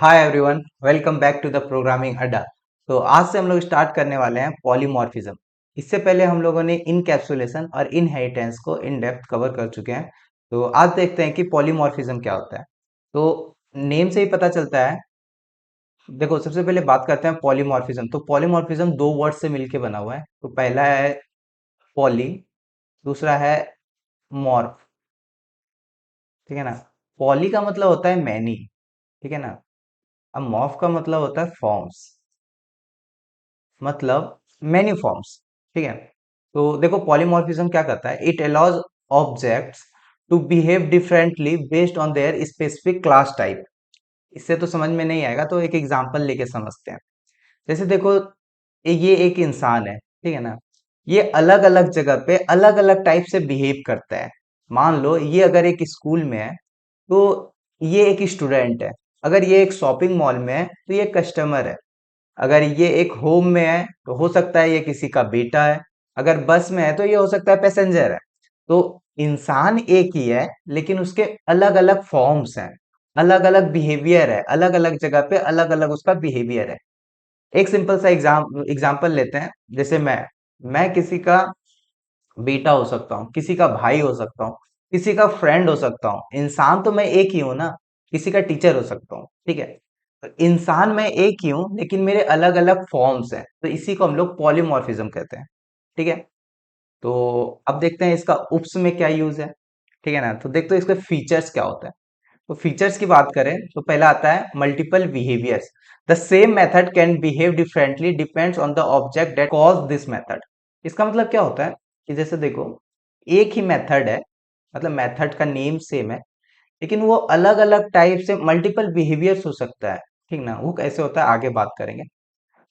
Hi everyone, welcome back to the programming Adda. तो आज से हम लोग स्टार्ट करने वाले हैं पॉलीमॉर्फिज्म। इससे पहले हम लोगों ने इनकैप्सुलेशन और इनहेरिटेंस को इन डेप्थ कवर कर चुके हैं। तो आज देखते हैं कि पॉलीमॉर्फिज्म क्या होता है। तो नेम से ही पता चलता है। देखो, सबसे पहले बात करते हैं पॉलीमॉर्फिज्म। तो पॉलीमॉर्फिज्म दो वर्ड से मिलके बना हुआ है। तो पहला है पॉली, दूसरा है मॉर्फ। ठीक है ना। पॉली का मतलब होता है मैनी, ठीक है ना। अब मॉर्फ का मतलब होता है फॉर्म्स, मतलब मेनी फॉर्म्स। ठीक है। तो देखो, पॉलीमॉर्फिज्म क्या करता है, it allows objects to behave differently based on their specific class type. इससे तो समझ में नहीं आएगा, तो एक एग्जांपल लेके समझते हैं। जैसे देखो, ये एक इंसान है, ठीक है ना। ये अलग अलग जगह पे अलग अलग टाइप से बिहेव करता है। मान लो ये अगर एक स्कूल में है तो ये एक स्टूडेंट है। अगर ये एक शॉपिंग मॉल में है तो ये कस्टमर है। अगर ये एक होम में है तो हो सकता है ये किसी का बेटा है। अगर बस में है तो ये हो सकता है पैसेंजर है। तो इंसान एक ही है, लेकिन उसके अलग अलग फॉर्म्स हैं, अलग अलग बिहेवियर है, अलग अलग जगह पे अलग अलग उसका बिहेवियर है। एक सिंपल सा एग्जाम्पल लेते हैं। जैसे मैं किसी का बेटा हो सकता हूँ, किसी का भाई हो सकता हूँ, किसी का फ्रेंड हो सकता हूँ। इंसान तो मैं एक ही हूँ ना। किसी का टीचर हो सकता हूँ, ठीक है। तो इंसान मैं एक ही हूँ, लेकिन मेरे अलग अलग फॉर्म्स हैं, तो इसी को हम लोग पॉलीमॉर्फिज्म कहते हैं। ठीक है। तो अब देखते हैं इसका उप्स में क्या यूज है। ठीक है ना। तो देखते हैं इसके फीचर्स क्या होता है। तो फीचर्स की बात करें तो पहला आता है multiple behaviours. The same method can behave differently depends on the object that cause this method. इसका मतलब क्या होता है कि जैसे देखो, एक ही मेथड है, मतलब मेथड का नेम सेम है, लेकिन वो अलग अलग टाइप से मल्टीपल बिहेवियर्स हो सकता है। ठीक ना। वो कैसे होता है आगे बात करेंगे।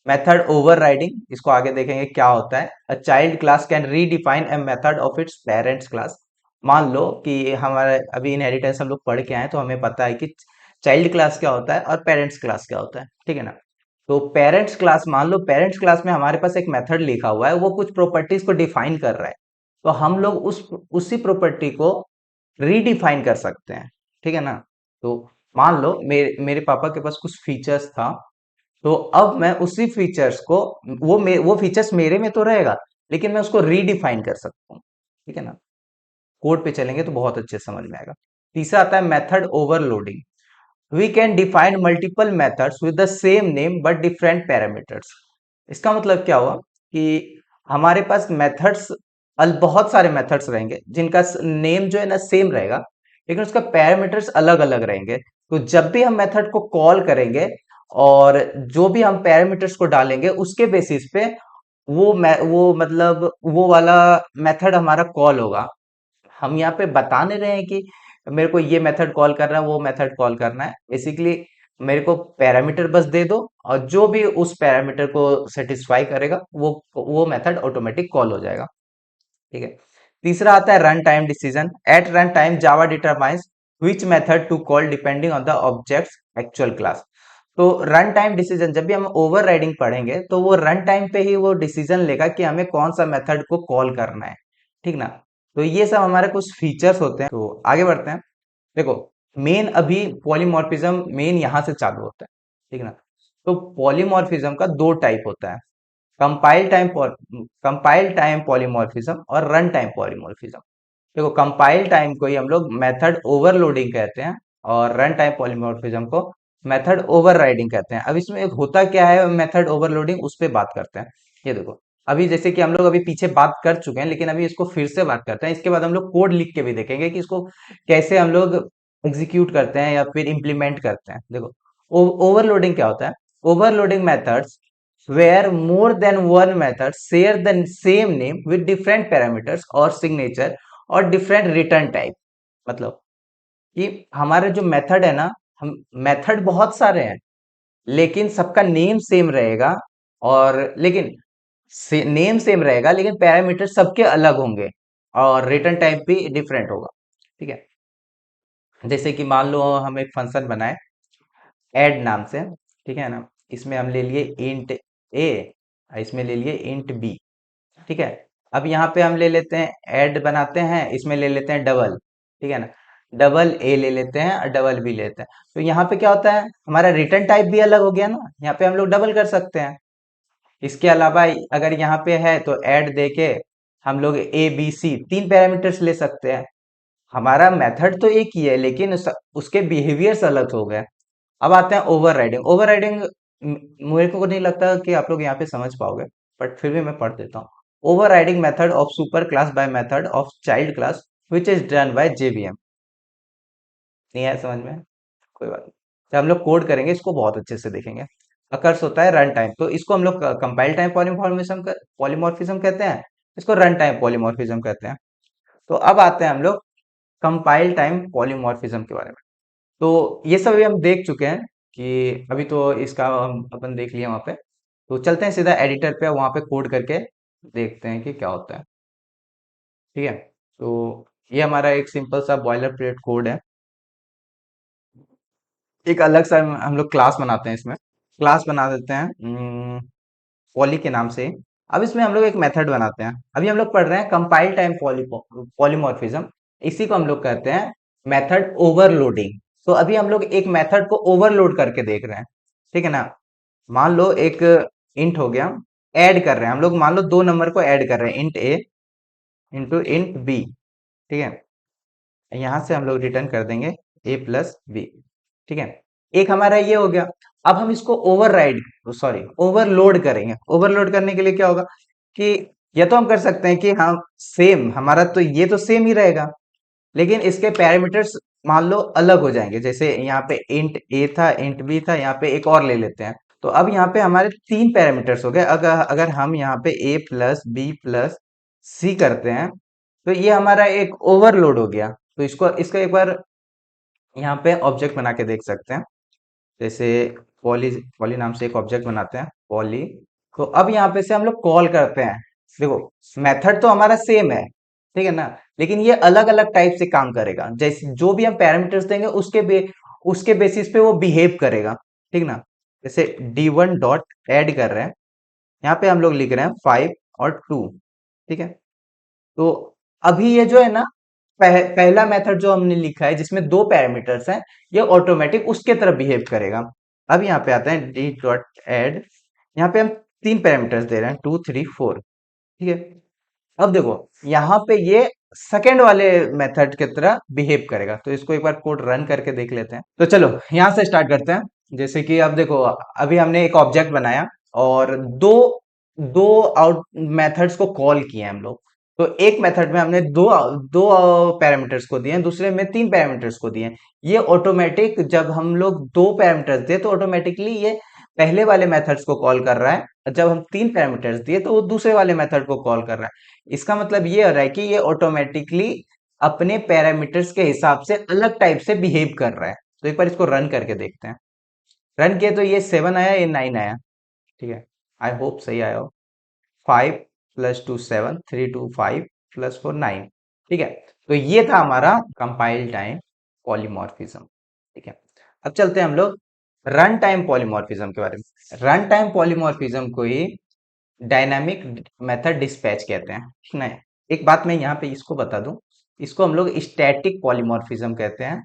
मेथड ओवरराइडिंग, इसको आगे देखेंगे क्या होता है। A child class can redefine a method of its parents class. मान लो कि हमारे अभी इनहेरिटेंस हम लोग पढ़ के आए, तो हमें पता है कि चाइल्ड क्लास क्या होता है और पेरेंट्स क्लास क्या होता है। ठीक है ना। तो पेरेंट्स क्लास, मान लो पेरेंट्स क्लास में हमारे पास एक मेथड लिखा हुआ है, वो कुछ प्रॉपर्टीज को डिफाइन कर रहा है। तो हम लोग उसी प्रॉपर्टी को रीडिफाइन कर सकते हैं। ठीक है ना। तो मान लो मेरे पापा के पास कुछ फीचर्स था, तो अब मैं उसी फीचर्स को, वो फीचर्स मेरे में तो रहेगा, लेकिन मैं उसको रीडिफाइन कर सकता हूँ। ठीक है ना। कोड पे चलेंगे तो बहुत अच्छे से समझ में आएगा। तीसरा आता है method overloading. We can define multiple methods with the same name but different parameters. इसका मतलब क्या हुआ कि हमारे पास मेथड्स, बहुत सारे मेथड्स रहेंगे जिनका नेम जो है ना सेम रहेगा, लेकिन उसका पैरामीटर्स अलग अलग रहेंगे। तो जब भी हम मेथड को कॉल करेंगे और जो भी हम पैरामीटर्स को डालेंगे, उसके बेसिस पे वो मतलब वो वाला मेथड हमारा कॉल होगा। हम यहाँ पे बता नहीं रहे हैं कि मेरे को ये मेथड कॉल करना है, वो मेथड कॉल करना है। बेसिकली मेरे को पैरामीटर बस दे दो, और जो भी उस पैरामीटर को सेटिस्फाई करेगा वो मेथड ऑटोमेटिक कॉल हो जाएगा। ठीक है। तीसरा आता है run time decision. At run time Java determines which method to call depending on the object's actual class. तो रन टाइम डिसीजन, जब भी हम ओवर राइडिंग पढ़ेंगे तो वो रन टाइम पे ही वो डिसीजन लेगा कि हमें कौन सा मेथड को कॉल करना है। ठीक ना। तो ये सब हमारे कुछ फीचर्स होते हैं। तो आगे बढ़ते हैं। देखो, मेन अभी पॉलीमॉर्फिज्म मेन यहां से चालू होता है। ठीक है ना। तो पॉलीमॉर्फिज्म का दो टाइप होता है, कंपाइल टाइम पॉलीमॉर्फिज्म और रन टाइम पॉलीमॉर्फिज्म। देखो, कंपाइल टाइम को ही हम लोग मेथड ओवरलोडिंग कहते हैं, और रन टाइम पॉलीमॉर्फिज्म को मेथड ओवरराइडिंग कहते हैं। अब इसमें एक होता क्या है मेथड ओवरलोडिंग, उस पर बात करते हैं। ये देखो, अभी जैसे कि हम लोग अभी पीछे बात कर चुके हैं, लेकिन अभी इसको फिर से बात करते हैं। इसके बाद हम लोग कोड लिख के भी देखेंगे कि इसको कैसे हम लोग एग्जीक्यूट करते हैं या फिर इंप्लीमेंट करते हैं। देखो, ओवरलोडिंग क्या होता है। Overloading methods where more than one method share the same name with different parameters और signature और different return type। मतलब कि हमारे जो मेथड है ना, हम मेथड बहुत सारे हैं, लेकिन सबका नेम सेम रहेगा। और लेकिन नेम सेम रहेगा, लेकिन पैरामीटर सबके अलग होंगे, और रिटर्न टाइप भी डिफरेंट होगा। ठीक है। जैसे कि मान लो हम एक फंक्शन बनाए ऐड नाम से। ठीक है ना। इसमें हम ले लिए इंट ए, इसमें ले लिए इंट बी। ठीक है। अब यहाँ पे हम ले लेते हैं ऐड बनाते हैं, इसमें ले लेते हैं डबल। ठीक है ना। डबल ए ले लेते हैं और डबल बी लेते हैं। तो यहाँ पे क्या होता है, हमारा रिटर्न टाइप भी अलग हो गया ना, यहाँ पे हम लोग डबल कर सकते हैं। इसके अलावा अगर यहाँ पे है तो ऐड देके हम लोग ए बी सी तीन पैरामीटर्स ले सकते हैं। हमारा मेथड तो एक ही है, लेकिन उसके बिहेवियर्स अलग हो गए। अब आते हैं ओवरराइडिंग। ओवरराइडिंग मेरे को नहीं लगता कि आप लोग यहाँ पे समझ पाओगे, बट फिर भी मैं पढ़ देता हूँ। Overriding method of super class by method of child class which is done by JVM. नहीं आया समझ में, कोई बात नहीं। जब हम लोग कोड करेंगे इसको बहुत अच्छे से देखेंगे। अकर्स होता है रन टाइम, तो इसको हम लोग कंपाइल टाइम पॉलीमॉर्फिज्म कहते हैं, इसको रन टाइम पॉलीमॉर्फिज्म कहते हैं। तो अब आते हैं हम लोग कंपाइल टाइम पॉलीमॉर्फिज्म के बारे में। तो ये सब अभी हम देख चुके हैं कि अभी तो इसका हम अपन देख लिया वहां पे। तो चलते हैं सीधा एडिटर पे, वहां पे कोड करके देखते हैं कि क्या होता है। ठीक है, तो ये हमारा एक सिंपल सा बॉयलर प्लेट कोड है। एक अलग सा हम लोग क्लास बनाते हैं, इसमें क्लास बना देते हैं पॉली के नाम से। अब इसमें हम लोग एक मेथड बनाते हैं। अभी हम लोग पढ़ रहे हैं कंपाइल टाइम पॉलीमॉर्फिज्म, इसी को हम लोग कहते हैं मेथड ओवरलोडिंग। तो अभी हम लोग एक मेथड को ओवरलोड करके देख रहे हैं, ठीक है ना। मान लो एक इंट हो गया, ऐड कर रहे हैं हम लोग, मान लो दो नंबर को ऐड कर रहे हैं, इंट ए इंटू इंट बी। ठीक है, यहां से हम लोग रिटर्न कर देंगे ए प्लस बी। ठीक है, एक हमारा ये हो गया। अब हम इसको ओवरलोड करेंगे। ओवरलोड करने के लिए क्या होगा कि या तो हम कर सकते हैं कि हम सेम, हमारा तो ये तो सेम ही रहेगा, लेकिन इसके पैरामीटर्स मान लो अलग हो जाएंगे। जैसे यहाँ पे इंट ए था, इंट बी था, यहाँ पे एक और ले लेते हैं। तो अब यहाँ पे हमारे तीन पैरामीटर्स हो गए। अगर अगर हम यहाँ पे ए प्लस बी प्लस सी करते हैं, तो ये हमारा एक ओवरलोड हो गया। तो इसको इसका एक बार यहाँ पे ऑब्जेक्ट बना के देख सकते हैं। जैसे पॉली पॉली नाम से एक ऑब्जेक्ट बनाते हैं, पॉली। तो अब यहाँ पे से हम लोग कॉल करते हैं। देखो, मेथड तो हमारा सेम है, ठीक है ना, लेकिन ये अलग अलग टाइप से काम करेगा। जैसे जो भी हम पैरामीटर्स देंगे उसके बेसिस पे वो बिहेव करेगा, ठीक ना। जैसे d1 डॉट ऐड कर रहे हैं, यहाँ पे हम लोग लिख रहे हैं 5 और 2। ठीक है, तो अभी ये जो है ना, पहला मेथड जो हमने लिखा है जिसमें दो पैरामीटर्स हैं, ये ऑटोमेटिक उसके तरफ बिहेव करेगा। अब यहाँ पे आते हैं डी डॉट एड, यहाँ पे हम तीन पैरामीटर्स दे रहे हैं, 2 3 4। ठीक है, अब देखो यहाँ पे ये सेकेंड वाले मेथड की तरह बिहेव करेगा। तो इसको एक बार कोड रन करके देख लेते हैं। तो चलो यहाँ से स्टार्ट करते हैं। जैसे कि अब देखो, अभी हमने एक ऑब्जेक्ट बनाया और दो दो आउट मेथड्स को कॉल किए हम लोग। तो एक मेथड में हमने दो दो पैरामीटर्स को दिए, दूसरे में तीन पैरामीटर्स को दिए। ये ऑटोमेटिक जब हम लोग दो पैरामीटर्स दे तो ऑटोमेटिकली ये पहले वाले मेथड्स को कॉल कर रहा है, और जब हम तीन पैरामीटर्स दिए तो वो दूसरे वाले मेथड को कॉल कर रहा है। इसका मतलब ये हो रहा है कि ये ऑटोमेटिकली अपने पैरामीटर्स के हिसाब से अलग टाइप से बिहेव कर रहा है। तो एक बार इसको रन करके देखते हैं। रन किया तो ये 7 आया, ये 9 आया। ठीक है, आई होप सही आया हो। 5 + 2 7 3 2 5 + 4 9। ठीक है, तो ये था हमारा कंपाइल टाइम पॉलीमॉर्फिज्म। ठीक है, अब चलते हैं हम लोग रन टाइम पॉलीमॉर्फिज्म के बारे में। रन टाइम पॉलीमॉर्फिज्म को ही डायनामिक मेथड डिस्पैच कहते हैं। नहीं, एक बात मैं यहाँ पे इसको बता दूं, इसको हम लोग स्टैटिक पॉलीमॉर्फिज्म कहते हैं,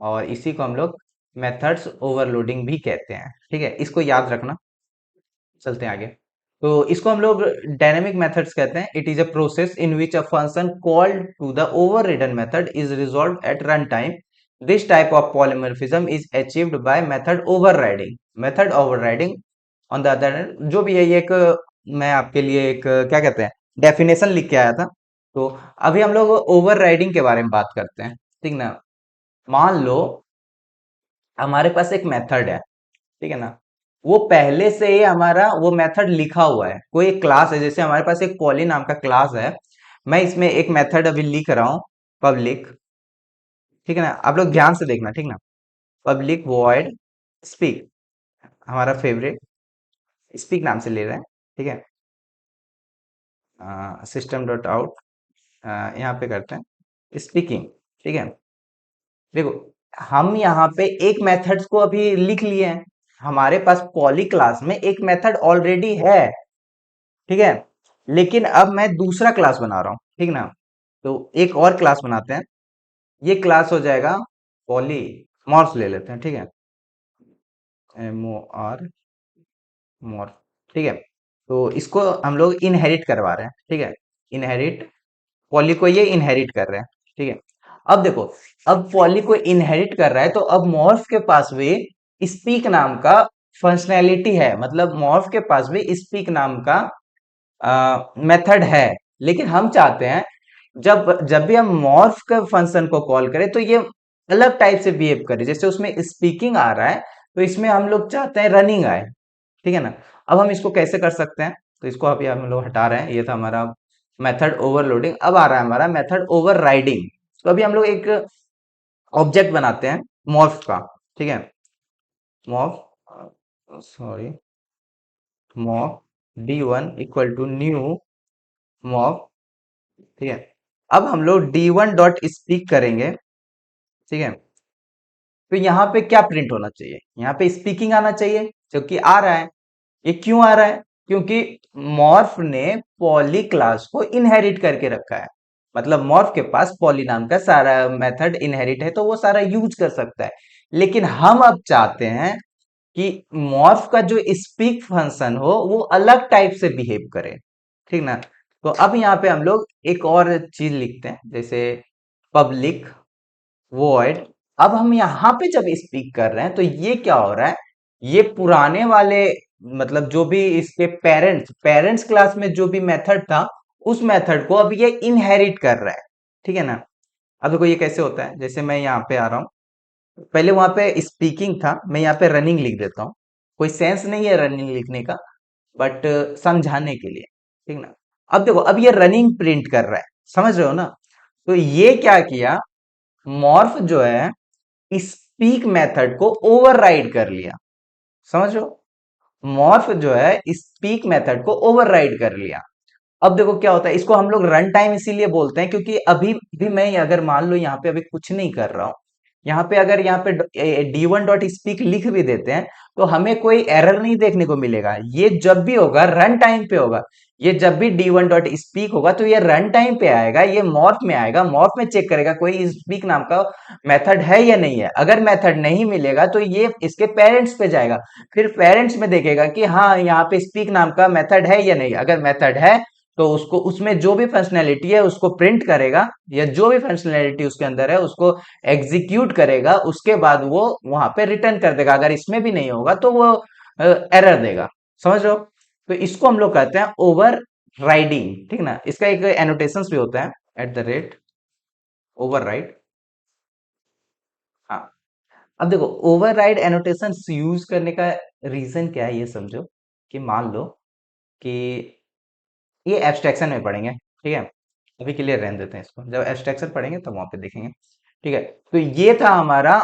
और इसी को हम लोग मेथड्स ओवरलोडिंग भी कहते हैं। ठीक है, इसको याद रखना। चलते हैं आगे। तो इसको हम लोग डायनेमिक मेथड्स कहते हैं। It is a process in which a function called to the overridden method is resolve at run time. This type of polymorphism is achieved by method overriding. Method overriding on the other hand, जो भी है ये एक, मैं आपके लिए एक क्या कहते हैं, डेफिनेशन लिख के आया था। तो अभी हम लोग ओवरराइडिंग के बारे में बात करते हैं, ठीक ना। मान लो हमारे पास एक मेथड है, ठीक है ना, वो पहले से ही हमारा वो मेथड लिखा हुआ है। कोई एक क्लास है, जैसे हमारे पास एक पॉली नाम का क्लास है, मैं इसमें एक मेथड अभी लिख रहा हूं, पब्लिक। ठीक है ना, आप लोग ध्यान से देखना, ठीक ना। पब्लिक वॉइड स्पीक, हमारा फेवरेट स्पीक नाम से ले रहे हैं। ठीक है, सिस्टम डॉट आउट, यहाँ पे करते हैं स्पीकिंग। ठीक है, देखो हम यहाँ पे एक मेथड्स को अभी लिख लिए हैं। हमारे पास पॉली क्लास में एक मेथड ऑलरेडी है, ठीक है, लेकिन अब मैं दूसरा क्लास बना रहा हूँ, ठीक ना। तो एक और क्लास बनाते हैं, ये क्लास हो जाएगा पॉली मॉर्फ ले लेते हैं, ठीक है, MOR मॉर्फ, ठीक है। तो इसको हम लोग इनहेरिट करवा रहे हैं, ठीक है, इनहेरिट, पॉली को ये इनहेरिट कर रहे हैं, ठीक है। अब देखो, अब पॉली को इनहेरिट कर रहा है तो अब मॉर्फ के पास भी स्पीक नाम का फंक्शनैलिटी है, मतलब मॉर्फ के पास भी स्पीक नाम का मेथड है। लेकिन हम चाहते हैं जब जब भी हम मॉर्फ के फंक्शन को कॉल करें तो ये अलग टाइप से बिहेव करे, जैसे उसमें स्पीकिंग आ रहा है तो इसमें हम लोग चाहते हैं रनिंग आए, ठीक है ना। अब हम इसको कैसे कर सकते हैं, तो इसको अभी हम लोग हटा रहे हैं, ये था हमारा मेथड ओवरलोडिंग। अब आ रहा है हमारा मेथड ओवरराइडिंग। तो अभी हम लोग एक ऑब्जेक्ट बनाते हैं मॉर्फ का, ठीक है, morph, sorry, morph D1 equal to new morph, ठीक है। अब हम लोग D1 डॉट स्पीक करेंगे, ठीक है। तो यहाँ पे क्या प्रिंट होना चाहिए, यहाँ पे स्पीकिंग आना चाहिए, जो कि आ रहा है। ये क्यों आ रहा है, क्योंकि मॉर्फ ने पॉली क्लास को इनहेरिट करके रखा है, मतलब मॉर्फ के पास पॉली नाम का सारा मेथड इनहेरिट है तो वो सारा यूज कर सकता है। लेकिन हम अब चाहते हैं कि मॉर्फ का जो स्पीक फंक्शन हो वो अलग टाइप से बिहेव करे, ठीक ना। तो अब यहाँ पे हम लोग एक और चीज लिखते हैं, जैसे पब्लिक वॉइड। अब हम यहाँ पे जब स्पीक कर रहे हैं तो ये क्या हो रहा है, ये पुराने वाले, मतलब जो भी इसके पेरेंट्स पेरेंट्स क्लास में जो भी मेथड था उस मेथड को अब ये इनहेरिट कर रहा है, ठीक है ना। अब देखो ये कैसे होता है, जैसे मैं यहाँ पे आ रहा हूँ, पहले वहां पे स्पीकिंग था, मैं यहाँ पे रनिंग लिख देता हूँ। कोई सेंस नहीं है रनिंग लिखने का, बट समझाने के लिए, ठीक ना। अब देखो, अब ये रनिंग प्रिंट कर रहा है, समझ रहे हो ना। तो ये क्या किया, मॉर्फ जो है स्पीक मेथड को ओवरराइड कर लिया, समझ रहे हो। मॉर्फ जो है स्पीक मेथड को ओवरराइड कर लिया। अब देखो क्या होता है, इसको हम लोग रन टाइम इसीलिए बोलते हैं क्योंकि अभी भी मैं अगर मान लो यहाँ पे अभी कुछ नहीं कर रहा हूँ, यहाँ पे अगर यहाँ पे D1 डॉट स्पीक लिख भी देते हैं तो हमें कोई एरर नहीं देखने को मिलेगा। ये जब भी होगा रन टाइम पे होगा, ये जब भी D1 डॉट स्पीक होगा तो ये रन टाइम पे आएगा, ये मॉर्फ में आएगा, मॉर्फ में चेक करेगा कोई स्पीक नाम का मेथड है या नहीं है। अगर मेथड नहीं मिलेगा तो ये इसके पेरेंट्स पे जाएगा, फिर पेरेंट्स में देखेगा कि हाँ यहाँ पे स्पीक नाम का मेथड है या नहीं। अगर मेथड है तो उसको, उसमें जो भी फंक्शनैलिटी है उसको प्रिंट करेगा, या जो भी फंक्शनैलिटी उसके अंदर है उसको एग्जीक्यूट करेगा, उसके बाद वो वहां पे रिटर्न कर देगा। अगर इसमें भी नहीं होगा तो वो एरर देगा, समझ रहे हो। तो इसको हम लोग कहते हैं ओवर राइडिंग, ठीक ना। इसका एक एनोटेशन भी होता है, @ ओवर राइड। हाँ, अब देखो ओवरराइड एनोटेशन यूज करने का रीजन क्या है, ये समझो कि मान लो कि ये एब्स्ट्रैक्शन में पढ़ेंगे, ठीक है, अभी क्लियर रहने देते हैं इसको, जब एब्स्ट्रैक्शन पढ़ेंगे तब वहां पे देखेंगे, ठीक है। तो ये था हमारा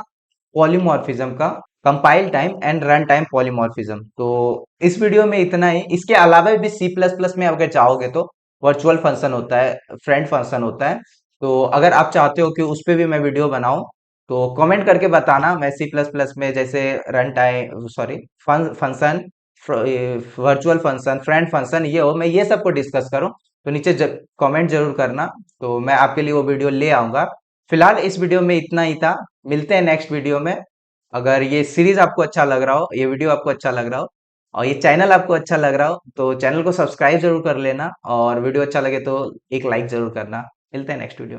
पॉलीमॉर्फिज्म का compile time and run time polymorphism. तो इस वीडियो में इतना ही। इसके अलावा भी C++ में अगर चाहोगे तो वर्चुअल फंक्शन होता है, फ्रेंड फंक्शन होता है। तो अगर आप चाहते हो कि उस पर भी मैं वीडियो बनाऊं तो कमेंट करके बताना। मैं C++ में जैसे run time, sorry, function, virtual function, friend function ये हो, मैं ये सबको डिस्कस करूं तो नीचे कमेंट जरूर करना, तो मैं आपके लिए वो वीडियो ले आऊंगा। फिलहाल इस वीडियो में इतना ही था, मिलते हैं नेक्स्ट वीडियो में। अगर ये सीरीज आपको अच्छा लग रहा हो, ये वीडियो आपको अच्छा लग रहा हो और ये चैनल आपको अच्छा लग रहा हो तो चैनल को सब्सक्राइब जरूर कर लेना, और वीडियो अच्छा लगे तो एक लाइक जरूर करना। मिलते हैं नेक्स्ट वीडियो में।